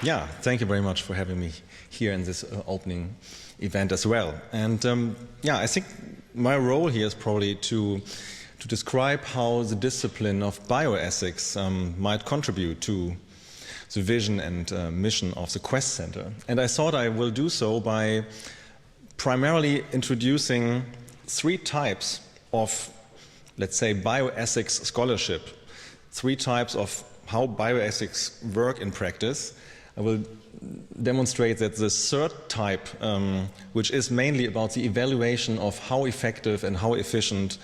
Yeah, thank you very much for having me here in this opening event as well. And yeah, I think my role here is probably to describe how the discipline of bioethics might contribute to the vision and mission of the Quest Center. And I thought I will do so by primarily introducing three types of, let's say, bioethics scholarship, three types of how bioethics work in practice. I will demonstrate that the third type, which is mainly about the evaluation of how effective and how efficient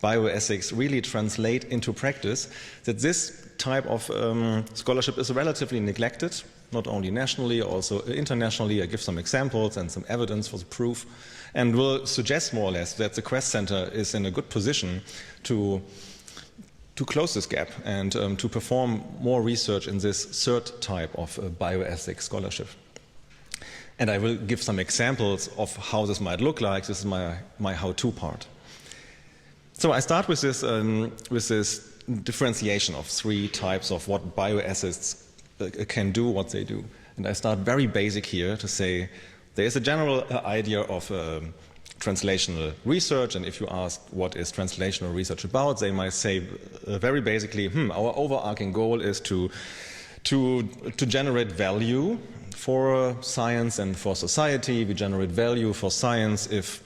bioethics really translate into practice, that this type of scholarship is relatively neglected, not only nationally, also internationally. I give some examples and some evidence for the proof, and will suggest more or less that the Quest Center is in a good position to close this gap and to perform more research in this third type of bioethics scholarship. And I will give some examples of how this might look like. This is my how-to part. So I start with this differentiation of three types of what bioethics can do, what they do. And I start very basic here to say there is a general idea of translational research, and if you ask what is translational research about, they might say very basically, our overarching goal is to generate value for science and for society. We generate value for science if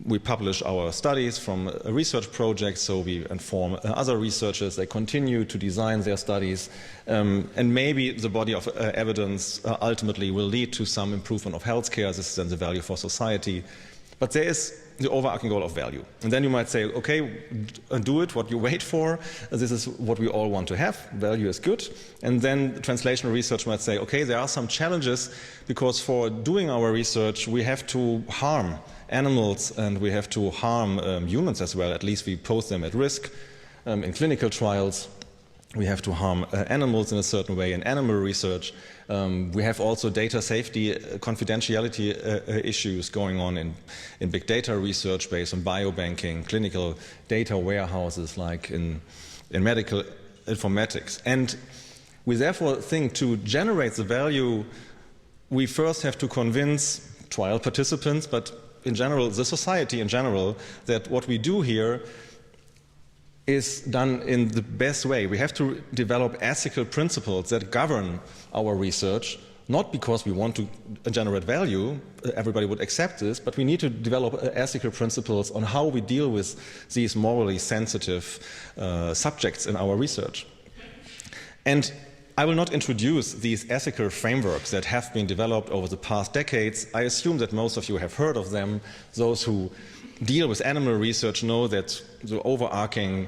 we publish our studies from a research project, so we inform other researchers, they continue to design their studies, and maybe the body of evidence ultimately will lead to some improvement of healthcare. This is then the value for society. But there is the overarching goal of value. And then you might say, okay, do it, what you wait for. This is what we all want to have. Value is good. And then translational research might say, okay, there are some challenges because for doing our research, we have to harm animals and we have to harm humans as well. At least we pose them at risk in clinical trials. We have to harm animals in a certain way in animal research. We have also data safety, confidentiality issues going on in big data research based on biobanking, clinical data warehouses like in medical informatics. And we therefore think to generate the value, we first have to convince trial participants, but in general, the society in general, that what we do here is done in the best way. We have to develop ethical principles that govern our research, not because we want to generate value, everybody would accept this, but we need to develop ethical principles on how we deal with these morally sensitive subjects in our research. And I will not introduce these ethical frameworks that have been developed over the past decades. I assume that most of you have heard of them. Those who deal with animal research know that the overarching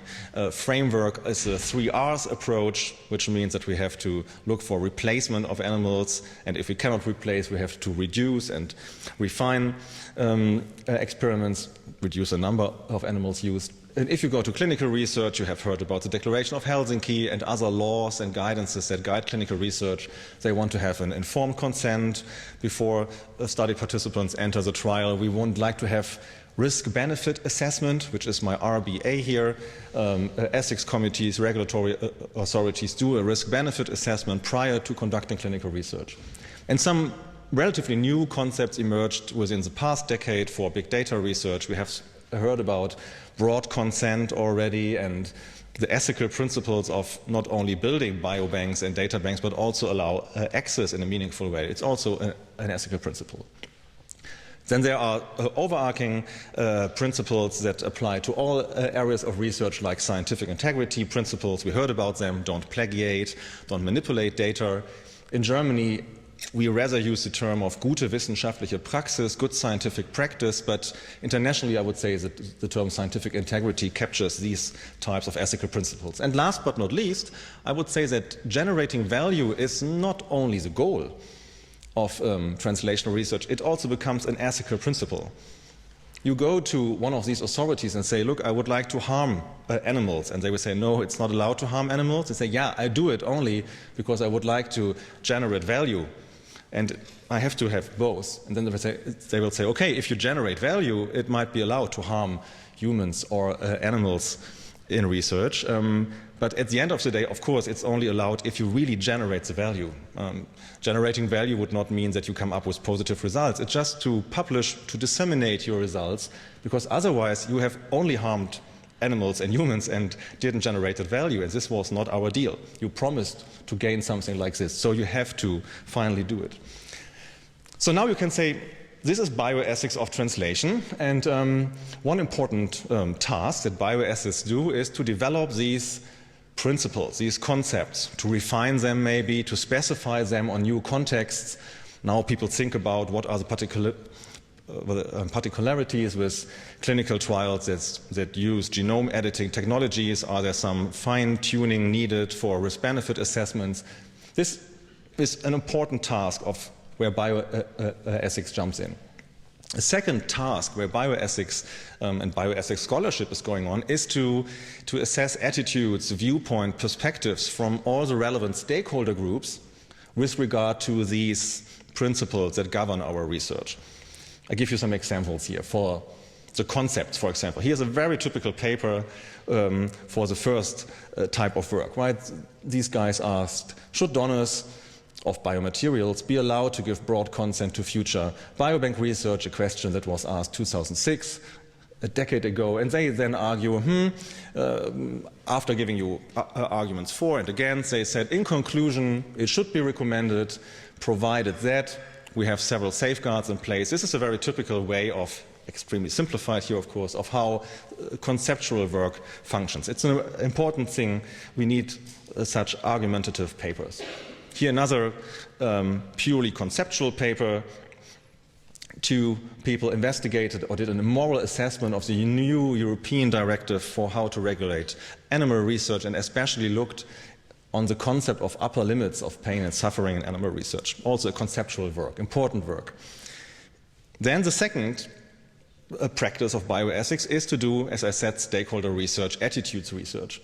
framework is a 3Rs approach, which means that we have to look for replacement of animals, and if we cannot replace, we have to reduce and refine experiments, reduce the number of animals used. And if you go to clinical research, you have heard about the Declaration of Helsinki and other laws and guidances that guide clinical research. They want to have an informed consent before study participants enter the trial. We would like to have risk-benefit assessment, which is my RBA here. Ethics committees, regulatory authorities do a risk-benefit assessment prior to conducting clinical research. And some relatively new concepts emerged within the past decade for big data research. We have heard about broad consent already and the ethical principles of not only building biobanks and data banks, but also allow access in a meaningful way. It's also an ethical principle. Then there are overarching principles that apply to all areas of research, like scientific integrity principles. We heard about them. Don't plagiate, don't manipulate data. In Germany, we rather use the term of gute wissenschaftliche Praxis, good scientific practice, but internationally I would say that the term scientific integrity captures these types of ethical principles. And last but not least, I would say that generating value is not only the goal of translational research, it also becomes an ethical principle. You go to one of these authorities and say, look, I would like to harm animals. And they will say, no, it's not allowed to harm animals. They say, yeah, I do it only because I would like to generate value. And I have to have both. And then they will say, okay, if you generate value, it might be allowed to harm humans or animals in research. But at the end of the day, of course, it's only allowed if you really generate the value. Generating value would not mean that you come up with positive results. It's just to publish, to disseminate your results, because otherwise you have only harmed animals and humans and didn't generate that value, and this was not our deal. You promised to gain something like this, so you have to finally do it. So now you can say, this is bioethics of translation, and one important task that bioethics do is to develop these principles, these concepts, to refine them maybe, to specify them on new contexts. Now people think about what are the particularities with clinical trials that use genome editing technologies. Are there some fine-tuning needed for risk-benefit assessments? This is an important task of where bioethics jumps in. A second task where bioethics and bioethics scholarship is going on is to assess attitudes, viewpoint, perspectives from all the relevant stakeholder groups with regard to these principles that govern our research. I give you some examples here for the concepts, for example. Here's a very typical paper for the first type of work, right? These guys asked, should donors of biomaterials be allowed to give broad consent to future biobank research, a question that was asked 2006, a decade ago, and they then argue, after giving you arguments for and against, they said, in conclusion, it should be recommended, provided that we have several safeguards in place. This is a very typical way of, extremely simplified here, of course, of how conceptual work functions. It's an important thing. We need such argumentative papers. Here another purely conceptual paper. Two people investigated or did a moral assessment of the new European directive for how to regulate animal research, and especially looked on the concept of upper limits of pain and suffering in animal research. Also a conceptual work, important work. Then the second practice of bioethics is to do, as I said, stakeholder research, attitudes research.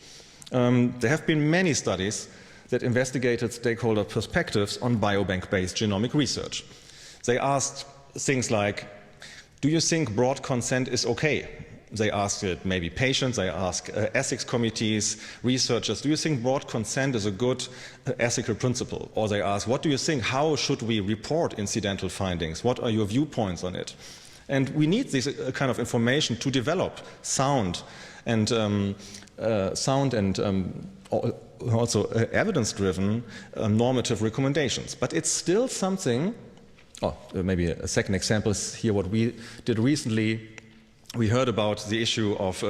There have been many studies that investigated stakeholder perspectives on biobank-based genomic research. They asked things like, do you think broad consent is okay? They asked it maybe patients, they asked ethics committees, researchers, do you think broad consent is a good ethical principle? Or they asked, what do you think, how should we report incidental findings? What are your viewpoints on it? And we need this kind of information to develop sound and also evidence-driven normative recommendations. But it's still something, maybe a second example is here what we did recently. We heard about the issue of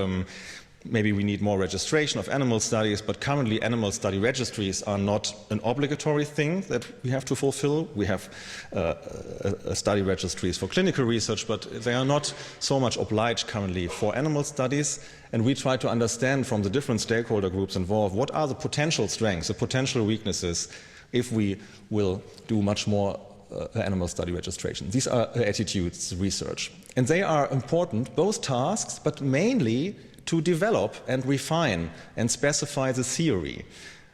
maybe we need more registration of animal studies, but currently animal study registries are not an obligatory thing that we have to fulfill. We have study registries for clinical research, but they are not so much obliged currently for animal studies. And we try to understand from the different stakeholder groups involved what are the potential strengths, the potential weaknesses if we will do much more animal study registration. These are attitudes research. And they are important, both tasks, but mainly to develop and refine and specify the theory.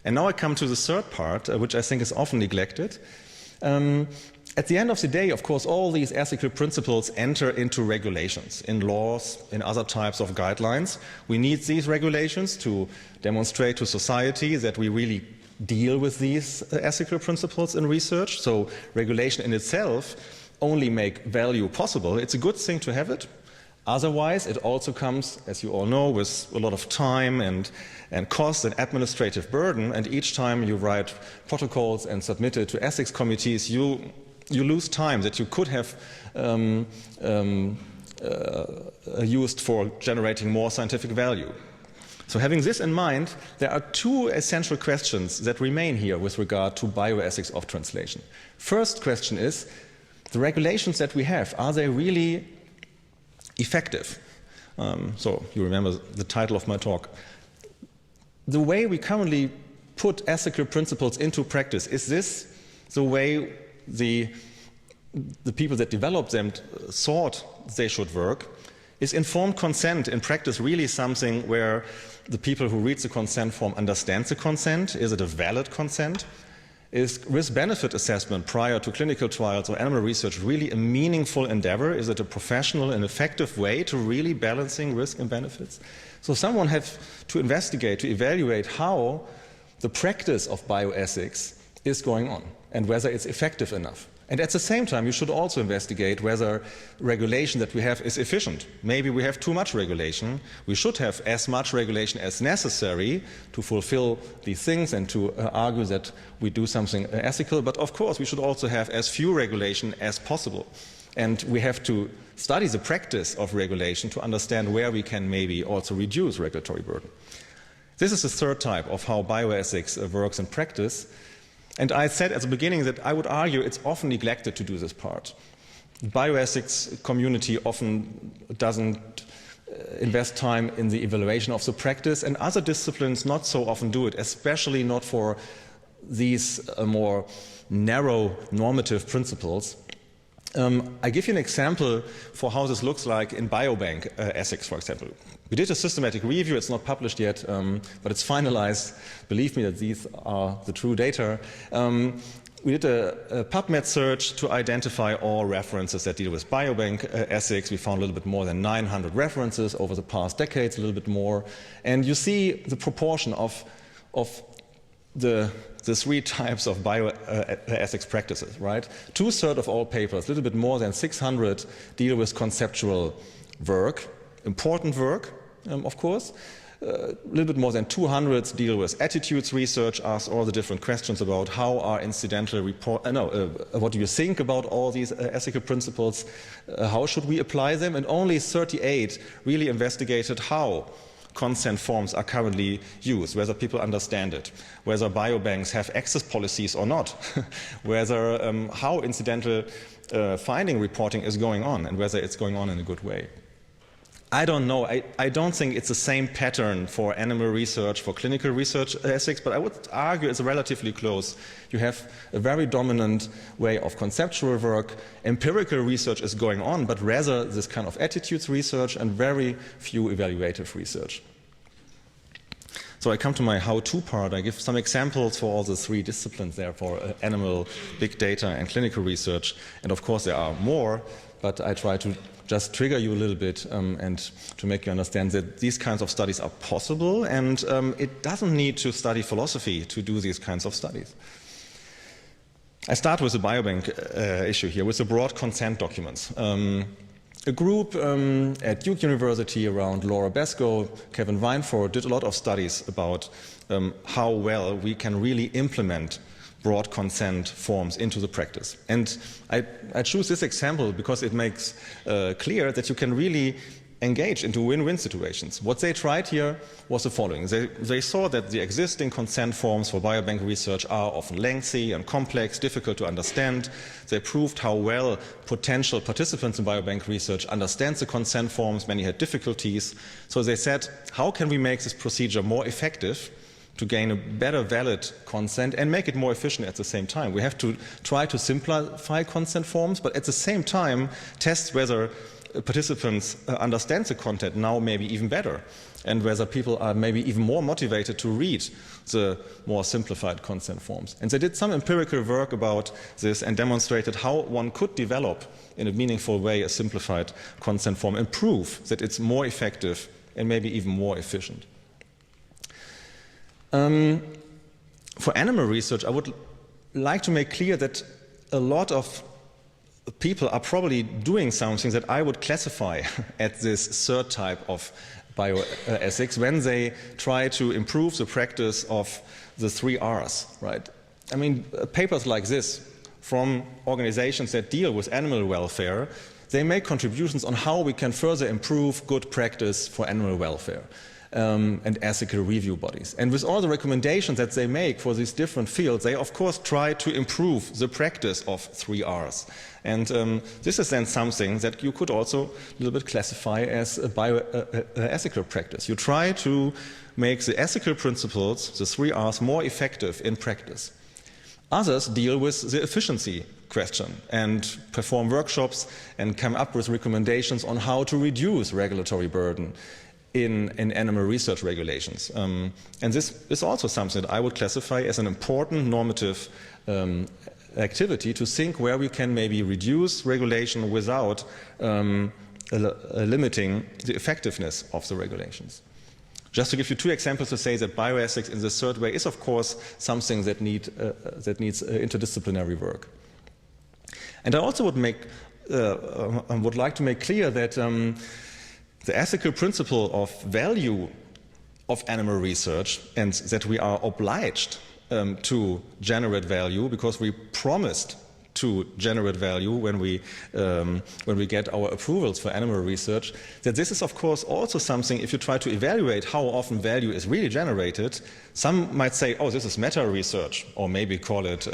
And now I come to the third part, which I think is often neglected. At the end of the day, of course, all these ethical principles enter into regulations, in laws, in other types of guidelines. We need these regulations to demonstrate to society that we really deal with these ethical principles in research. So regulation in itself only make value possible. It's a good thing to have it. Otherwise, it also comes, as you all know, with a lot of time and cost and administrative burden. And each time you write protocols and submit it to ethics committees, you lose time that you could have used for generating more scientific value. So having this in mind, there are two essential questions that remain here with regard to bioethics of translation. First question is, the regulations that we have, are they really effective? So you remember the title of my talk. The way we currently put ethical principles into practice, is this the way the people that developed them thought they should work? Is informed consent in practice really something where the people who read the consent form understand the consent? Is it a valid consent? Is risk-benefit assessment prior to clinical trials or animal research really a meaningful endeavor? Is it a professional and effective way to really balancing risk and benefits? So someone has to investigate, to evaluate how the practice of bioethics is going on and whether it's effective enough. And at the same time, you should also investigate whether regulation that we have is efficient. Maybe we have too much regulation. We should have as much regulation as necessary to fulfill these things and to argue that we do something ethical. But of course, we should also have as few regulation as possible. And we have to study the practice of regulation to understand where we can maybe also reduce regulatory burden. This is the third type of how bioethics works in practice. And I said at the beginning that I would argue it's often neglected to do this part. The bioethics community often doesn't invest time in the evaluation of the practice, and other disciplines not so often do it, especially not for these more narrow normative principles. I give you an example for how this looks like in biobank ethics, for example. We did a systematic review. It's not published yet, but it's finalized. Believe me that these are the true data. We did a PubMed search to identify all references that deal with biobank ethics. We found a little bit more than 900 references over the past decades, a little bit more. And you see the proportion of the three types of bioethics practices, right? 2/3 of all papers, a little bit more than 600, deal with conceptual work, important work, of course. A little bit more than 200 deal with attitudes research, ask all the different questions about how are incidental what do you think about all these ethical principles, how should we apply them, and only 38 really investigated how consent forms are currently used, whether people understand it, whether biobanks have access policies or not, whether how incidental finding reporting is going on, and whether it's going on in a good way. I don't know. I don't think it's the same pattern for animal research, for clinical research ethics, but I would argue it's relatively close. You have a very dominant way of conceptual work. Empirical research is going on, but rather this kind of attitudes research and very few evaluative research. So I come to my how-to part. I give some examples for all the three disciplines there, for animal, big data, and clinical research. And of course there are more, but I try to just trigger you a little bit and to make you understand that these kinds of studies are possible, and it doesn't need to study philosophy to do these kinds of studies. I start with the biobank issue here, with the broad consent documents. A group at Duke University around Laura Besco, Kevin Weinford did a lot of studies about how well we can really implement broad consent forms into the practice. And I choose this example because it makes clear that you can really engage into win-win situations. What they tried here was the following. They saw that the existing consent forms for biobank research are often lengthy and complex, difficult to understand. They proved how well potential participants in biobank research understand the consent forms. Many had difficulties. So they said, how can we make this procedure more effective to gain a better valid consent and make it more efficient at the same time? We have to try to simplify consent forms, but at the same time test whether participants understand the content now maybe even better, and whether people are maybe even more motivated to read the more simplified consent forms. And they did some empirical work about this and demonstrated how one could develop in a meaningful way a simplified consent form and prove that it's more effective and maybe even more efficient. For animal research, I would like to make clear that a lot of people are probably doing something that I would classify at this third type of bioethics when they try to improve the practice of the 3 Rs, right? I mean, papers like this from organizations that deal with animal welfare, they make contributions on how we can further improve good practice for animal welfare. And ethical review bodies. And with all the recommendations that they make for these different fields, they of course try to improve the practice of 3 Rs. And this is then something that you could also a little bit classify as a bioethical practice. You try to make the ethical principles, the 3 Rs, more effective in practice. Others deal with the efficiency question and perform workshops and come up with recommendations on how to reduce regulatory burden in animal research regulations. And this is also something that I would classify as an important normative activity to think where we can maybe reduce regulation without limiting the effectiveness of the regulations. Just to give you two examples to say that bioethics in the third way is, of course, something that needs interdisciplinary work. And I also would like to make clear that the ethical principle of value of animal research, and that we are obliged to generate value because we promised to generate value when we get our approvals for animal research, that this is of course also something, if you try to evaluate how often value is really generated, some might say, oh, this is meta research, or maybe call it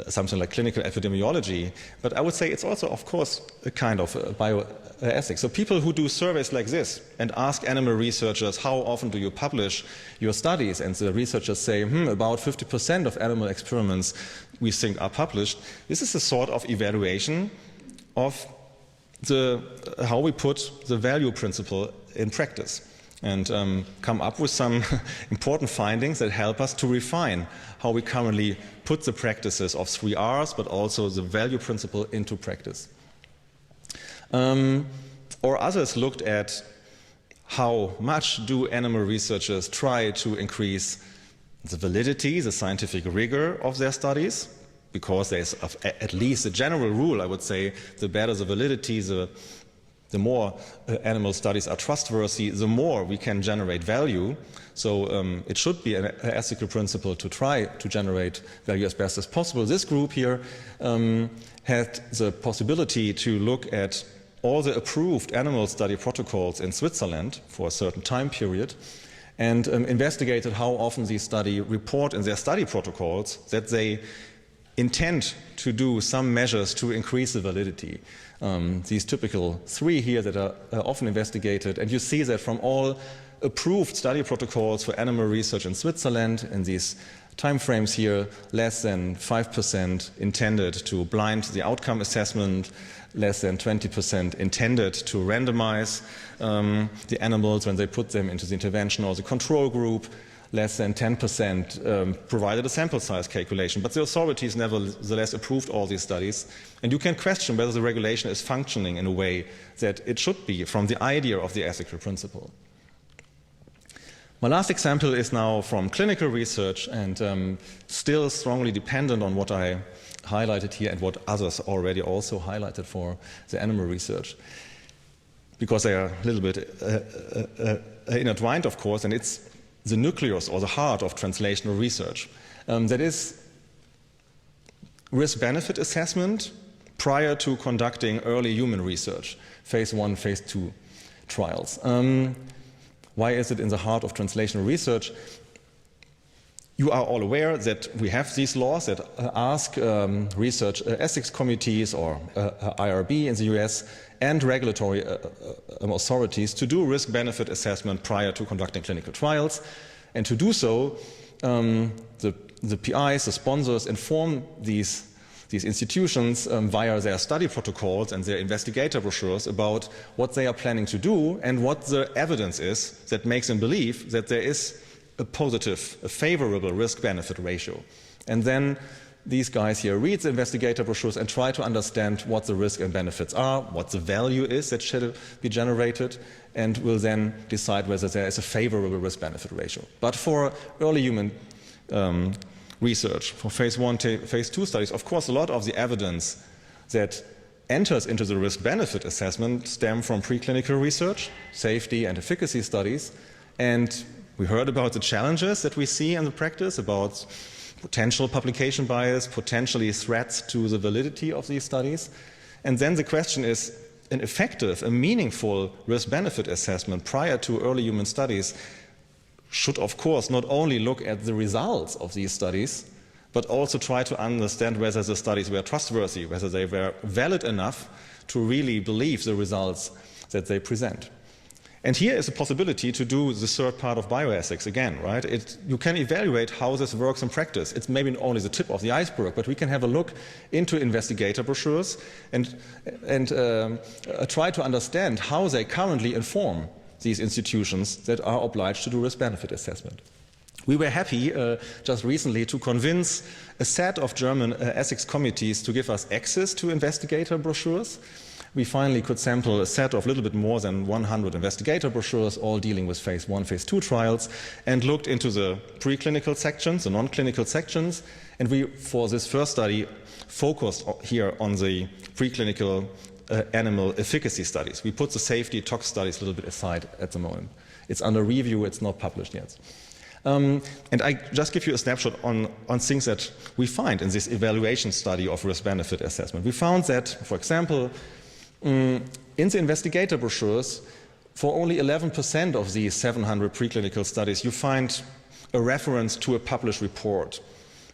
something like clinical epidemiology. But I would say it's also, of course, a kind of bioethics. So people who do surveys like this and ask animal researchers, how often do you publish your studies? And the researchers say, about 50% of animal experiments we think are published. This is a sort of evaluation of how we put the value principle in practice, and come up with some important findings that help us to refine how we currently put the practices of 3 Rs, but also the value principle into practice. Or others looked at how much do animal researchers try to increase the validity, the scientific rigor of their studies, because there's at least a general rule, I would say, the better the validity, the more animal studies are trustworthy, the more we can generate value. So it should be an ethical principle to try to generate value as best as possible. This group here had the possibility to look at all the approved animal study protocols in Switzerland for a certain time period, and investigated how often these studies report in their study protocols that they intend to do some measures to increase the validity. These typical 3 here that are often investigated, and you see that from all approved study protocols for animal research in Switzerland, in these timeframes here, less than 5% intended to blind the outcome assessment, less than 20% intended to randomize the animals when they put them into the intervention or the control group, less than 10% provided a sample size calculation. But the authorities nevertheless approved all these studies. And you can question whether the regulation is functioning in a way that it should be from the idea of the ethical principle. My last example is now from clinical research, and still strongly dependent on what I highlighted here and what others already also highlighted for the animal research, because they are a little bit intertwined, of course, and it's the nucleus or the heart of translational research. That is risk-benefit assessment prior to conducting early human research, phase 1, phase 2 trials. Why is it in the heart of translational research? You are all aware that we have these laws that ask research ethics committees, or IRB in the US, and regulatory authorities to do risk-benefit assessment prior to conducting clinical trials. And to do so, the PIs, the sponsors, inform these institutions via their study protocols and their investigator brochures about what they are planning to do and what the evidence is that makes them believe that there is a positive, a favorable risk-benefit ratio. And then these guys here read the investigator brochures and try to understand what the risk and benefits are, what the value is that should be generated, and will then decide whether there is a favorable risk-benefit ratio. But for early human research, for phase 1, phase 2 studies, of course, a lot of the evidence that enters into the risk-benefit assessment stem from preclinical research, safety and efficacy studies, and we heard about the challenges that we see in the practice, about potential publication bias, potentially threats to the validity of these studies. And then the question is, an effective, a meaningful risk-benefit assessment prior to early human studies should, of course, not only look at the results of these studies, but also try to understand whether the studies were trustworthy, whether they were valid enough to really believe the results that they present. And here is a possibility to do the third part of bioethics again, right? You can evaluate how this works in practice. It's maybe only the tip of the iceberg, but we can have a look into investigator brochures and try to understand how they currently inform these institutions that are obliged to do risk-benefit assessment. We were happy just recently to convince a set of German ethics committees to give us access to investigator brochures. We finally could sample a set of a little bit more than 100 investigator brochures, all dealing with phase 1, phase 2 trials, and looked into the preclinical sections, the non-clinical sections. And we, for this first study, focused here on the preclinical animal efficacy studies. We put the safety tox studies a little bit aside at the moment. It's under review, it's not published yet. And I just give you a snapshot on things that we find in this evaluation study of risk-benefit assessment. We found that, for example, in the investigator brochures, for only 11% of these 700 preclinical studies, you find a reference to a published report.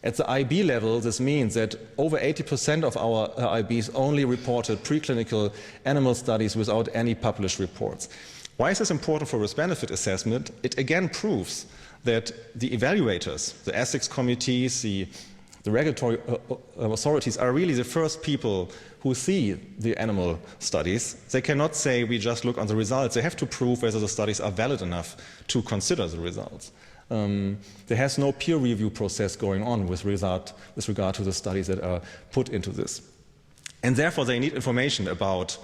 At the IB level, this means that over 80% of our IBs only reported preclinical animal studies without any published reports. Why is this important for risk-benefit assessment? It again proves that the evaluators, the ethics committees, the regulatory authorities are really the first people who see the animal studies. They cannot say we just look on the results. They have to prove whether the studies are valid enough to consider the results. There has no peer review process going on with regard to the studies that are put into this. And therefore they need information about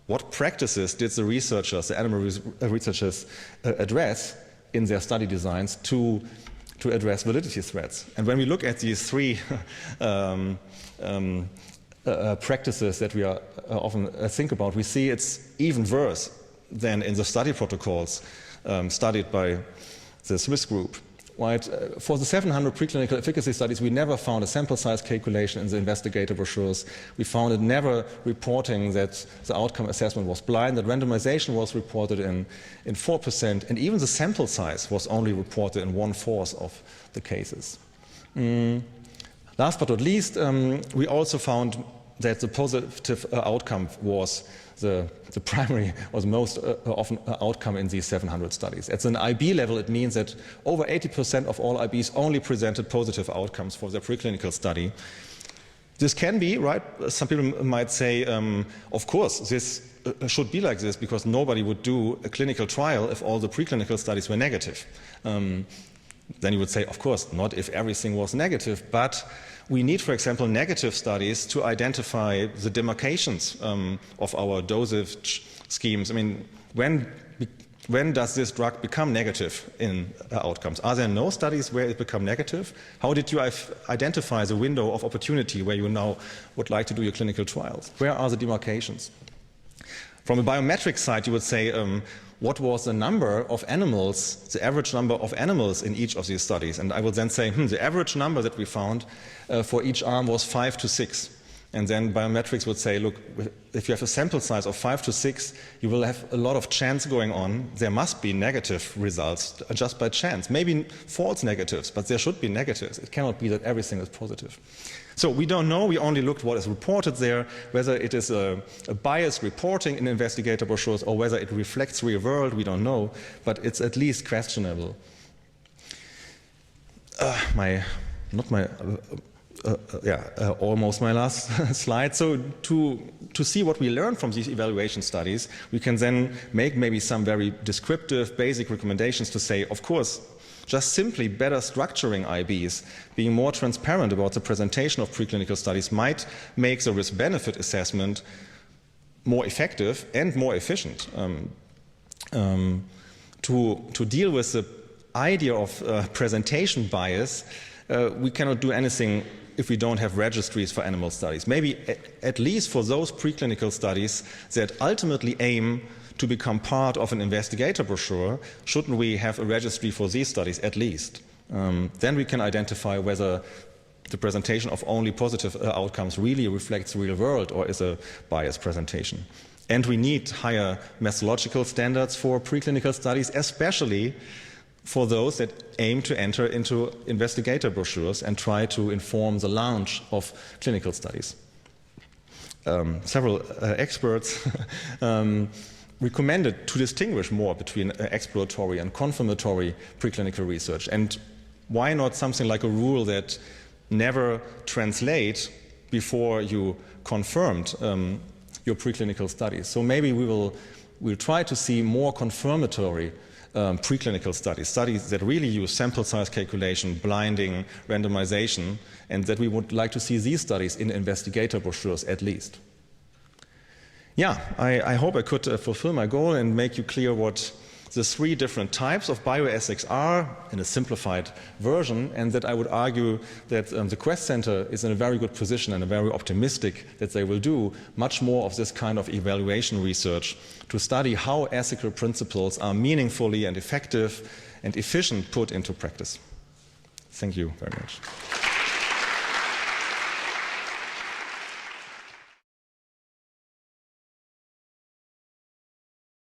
what practices did the researchers, the animal researchers, address in their study designs to address validity threats. And when we look at these three practices that we are often think about, we see it's even worse than in the study protocols studied by the Swiss group. Right? For the 700 preclinical efficacy studies, we never found a sample size calculation in the investigator brochures. We found it never reporting that the outcome assessment was blind, that randomization was reported in 4%, and even the sample size was only reported in 1/4 of the cases. Last but not least, we also found that the positive outcome was the primary or the most often outcome in these 700 studies. At an IB level, it means that over 80% of all IBs only presented positive outcomes for their preclinical study. This can be, right? Some people might say, of course, this should be like this because nobody would do a clinical trial if all the preclinical studies were negative. Then you would say, of course, not if everything was negative, but we need, for example, negative studies to identify the demarcations of our dosage schemes. I mean, when does this drug become negative in outcomes? Are there no studies where it becomes negative? How did you identify the window of opportunity where you now would like to do your clinical trials? Where are the demarcations? From a biometric side, you would say, what was the number of animals, the average number of animals in each of these studies? And I would then say, the average number that we found for each arm was 5 to 6. And then biometrics would say, look, if you have a sample size of 5 to 6, you will have a lot of chance going on. There must be negative results just by chance. Maybe false negatives, but there should be negatives. It cannot be that everything is positive. So we don't know. We only looked what is reported there, whether it is a biased reporting in investigator brochures or whether it reflects real world. We don't know, but it's at least questionable. Almost my last slide. So to see what we learn from these evaluation studies, we can then make maybe some very descriptive, basic recommendations to say, of course, just simply better structuring IBs, being more transparent about the presentation of preclinical studies might make the risk-benefit assessment more effective and more efficient. To deal with the idea of presentation bias, we cannot do anything if we don't have registries for animal studies. Maybe at least for those preclinical studies that ultimately aim to become part of an investigator brochure, shouldn't we have a registry for these studies at least? Then we can identify whether the presentation of only positive outcomes really reflects the real world or is a biased presentation. And we need higher methodological standards for preclinical studies, especially for those that aim to enter into investigator brochures and try to inform the launch of clinical studies. Several experts recommended to distinguish more between exploratory and confirmatory preclinical research. And why not something like a rule that never translate before you confirmed your preclinical studies? So maybe we'll try to see more confirmatory preclinical studies, studies that really use sample size calculation, blinding, randomization, and that we would like to see these studies in investigator brochures at least. Yeah, I hope I could fulfill my goal and make you clear what the three different types of bioethics are in a simplified version, and that I would argue that the Quest Center is in a very good position and very optimistic that they will do much more of this kind of evaluation research to study how ethical principles are meaningfully and effective and efficient put into practice. Thank you very much.